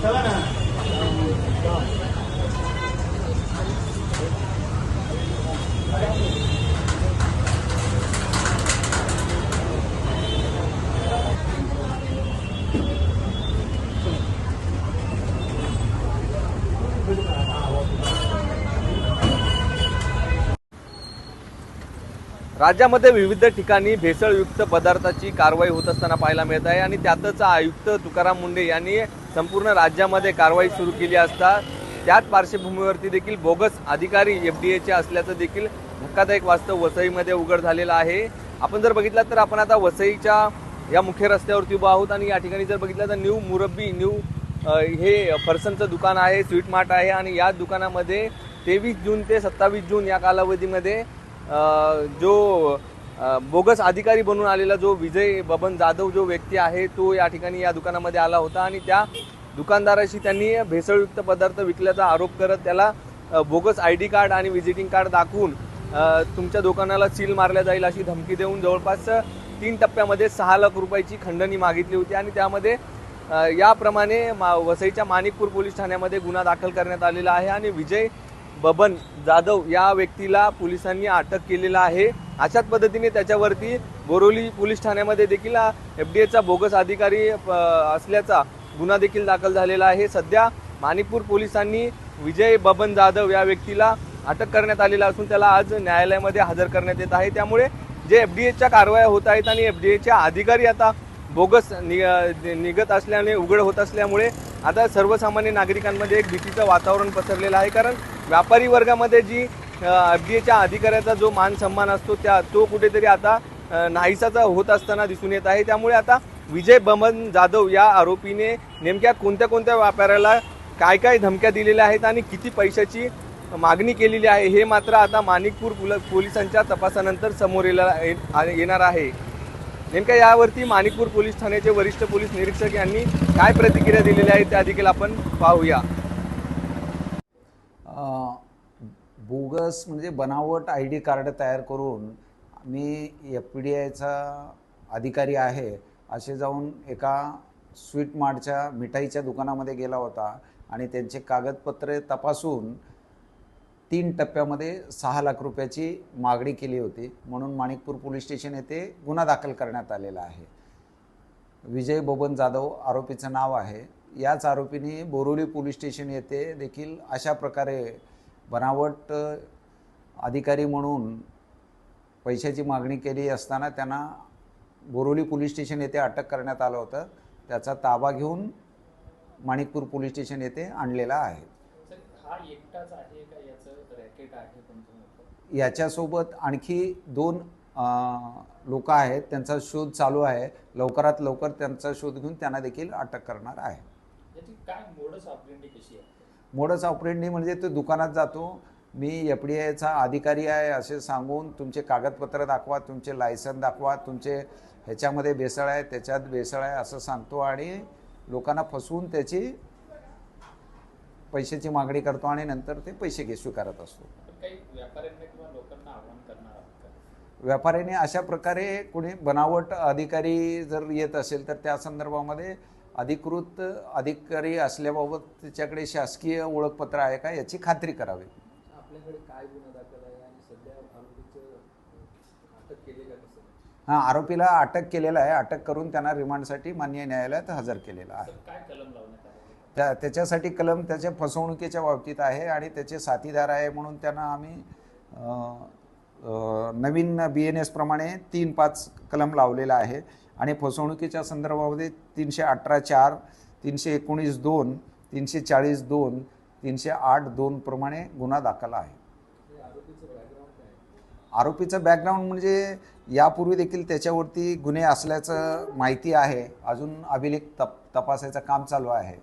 चला ना। राज्यामध्ये विविध ठिकाणी भेसळयुक्त पदार्थाची कारवाई होत असताना पाहायला मिळत आहे आणि त्यातच आयुक्त तुकाराम मुंढे यांनी संपूर्ण राज्यामध्ये कारवाई सुरू केली असता त्याच पार्श्वभूमीवरती देखील बोगस अधिकारी एफडीएचे असल्याचं देखील धक्कादायक वास्तव वसईमध्ये उघड झालेलं आहे। आपण जर बघितलं तर आपण आता वसईच्या या मुख्य रस्त्यावरती उभा आहोत आणि या ठिकाणी जर बघितलं तर न्यू मुरब्बी हे फरसाणचं दुकान आहे, स्वीट मार्ट आहे आणि या दुकानामध्ये 23 जून ते 27 जून या कालावधीमध्ये जो बोगस अधिकारी बनून आलेला जो विजय बबन जाधव जो व्यक्ती आहे तो या ठिकाणी या दुकानामध्ये आला होता आणि त्या दुकानदाराशी त्यांनी भेसळयुक्त पदार्थ विकल्याचा आरोप करत त्याला बोगस ID कार्ड आणि व्हिजिटिंग कार्ड दाखवून तुमच्या दुकानाला सील मारल्या जाईल अशी धमकी देऊन जवळपास 3 टप्प्यामध्ये 6 लाख रुपयाची खंडणी मागितली होती आणि त्यामध्ये याप्रमाणे वसईच्या माणिकपूर पोलीस ठाण्यामध्ये गुन्हा दाखल करण्यात आलेला आहे आणि विजय बबन जाधव या व्यक्तीला पोलिसांनी अटक केलेला आहे। अशाच पद्धतीने त्याच्यावरती बोरोली पोलीस ठाण्यामध्ये देखील एफडीएचा बोगस अधिकारी असल्याचा गुन्हा देखील दाखल झालेला आहे। सध्या माणिकपूर पोलिसांनी विजय बबन जाधव या व्यक्तीला अटक करण्यात आलेला असून त्याला आज न्यायालयामध्ये हजर करण्यात येत आहे। त्यामुळे जे एफडीएच्या कारवाया होत आहेत आणि एफडीएचे अधिकारी आता बोगस निघत असल्याने उघड होत असल्यामुळे आता सर्वसामान्य नागरिकांमध्ये एक भीतीचं वातावरण पसरलेलं आहे। कारण व्यापारी वर्गामध्ये जी एफडीएच्या अधिकाऱ्याचा जो मान सन्मान असतो तो कुठेतरी आता नाहीसाचा होत असताना दिसून येत आहे। त्यामुळे आता विजय बबन जाधव या आरोपीने नेमक्या कोणत्या व्यापाऱ्याला काय धमक्या दिलेल्या आहेत आणि किती पैशाची मागणी केलेली आहे हे मात्र आता माणिकपूर पोलिसांच्या तपासानंतर समोर येणार आहे। नेमक्या यावरती माणिकपूर पोलीस ठाण्याचे वरिष्ठ पोलीस निरीक्षक यांनी काय प्रतिक्रिया दिलेल्या आहेत त्या देखील आपण पाहूया। बोगस म्हणजे बनावट ID कार्ड तयार करून मी FDIचा अधिकारी आहे असे जाऊन एका स्वीट मार्टच्या मिठाईच्या दुकानामध्ये गेला होता आणि त्यांचे कागदपत्रे तपासून 3 टप्प्यामध्ये 6 लाख रुपयाची मागणी केली होती म्हणून माणिकपूर पोलीस स्टेशन येथे गुन्हा दाखल करण्यात आलेला आहे। विजय बबन जाधव आरोपीचं नाव आहे। याच आरोपीने बोरोली पोलीस स्टेशन येथे देखील अशा प्रकारे बनावट अधिकारी म्हणून पैशाची मागणी केली असताना त्यांना बोरोली पोलीस स्टेशन येथे अटक करण्यात आलं होतं। त्याचा ताबा घेऊन माणिकपूर पोलीस स्टेशन येथे आणलेला आहे। हा एकटाच आहे का याचं रॅकेट आहे तुमचं? याच्यासोबत आणखी 2 लोक आहेत, त्यांचा शोध चालू आहे। लवकरात लवकर त्यांचा शोध घेऊन त्यांना देखील अटक करणार आहे। याची काय मोडस ऑपरेंडी कशी आहे? मोडस ऑपरेंडी म्हणजे तो दुकानात जातो, मी FDIचा अधिकारी आहे असे सांगून तुमचे कागदपत्र दाखवा, तुमचे लायसन दाखवा, तुमचे ह्याच्यामध्ये भेसळ आहे त्याच्यात भेसळ आहे असं सांगतो आणि लोकांना फसवून त्याची पैशाची मागणी करतो आणि नंतर ते पैसे स्वीकारत असतो। काही व्यापाऱ्यांना किंवा लोकांना आव्हान करणार आहात का? व्यापाऱ्याने अशा प्रकारे कोणी बनावट अधिकारी जर येत असेल तर त्या संदर्भामध्ये अधिकृत अधिकारी असल्याबाबत त्याच्याकडे शासकीय ओळखपत्र आहे का याची खात्री करावी। आपल्याकडे काय गुन्हा दाखल आहे आणि सध्या आरोपीचं अटक केली का कसं? हां, आरोपीला अटक केलेला आहे। अटक करून त्यांना रिमांडसाठी माननीय न्यायालयात हजर केलेला आहे। काय कलम लावण्यात आले? त्याच्यासाठी कलम त्याच्या फसवणुकीच्या बाबतीत आहे आणि त्याचे साथीदार आहे म्हणून त्यांना आम्ही नवीन BNS प्रमाणे 3-5 कलम लावलेला आहे आणि फसवणुकीच्या संदर्भामध्ये 318(4), 319(2), 340(2), 308(2) प्रमाणे गुन्हा दाखल आहे। आरोपीचं बॅकग्राऊंड म्हणजे यापूर्वी देखील त्याच्यावरती गुन्हे असल्याचं माहिती आहे। अजून अभिलेख तपासायचं काम चालू आहे।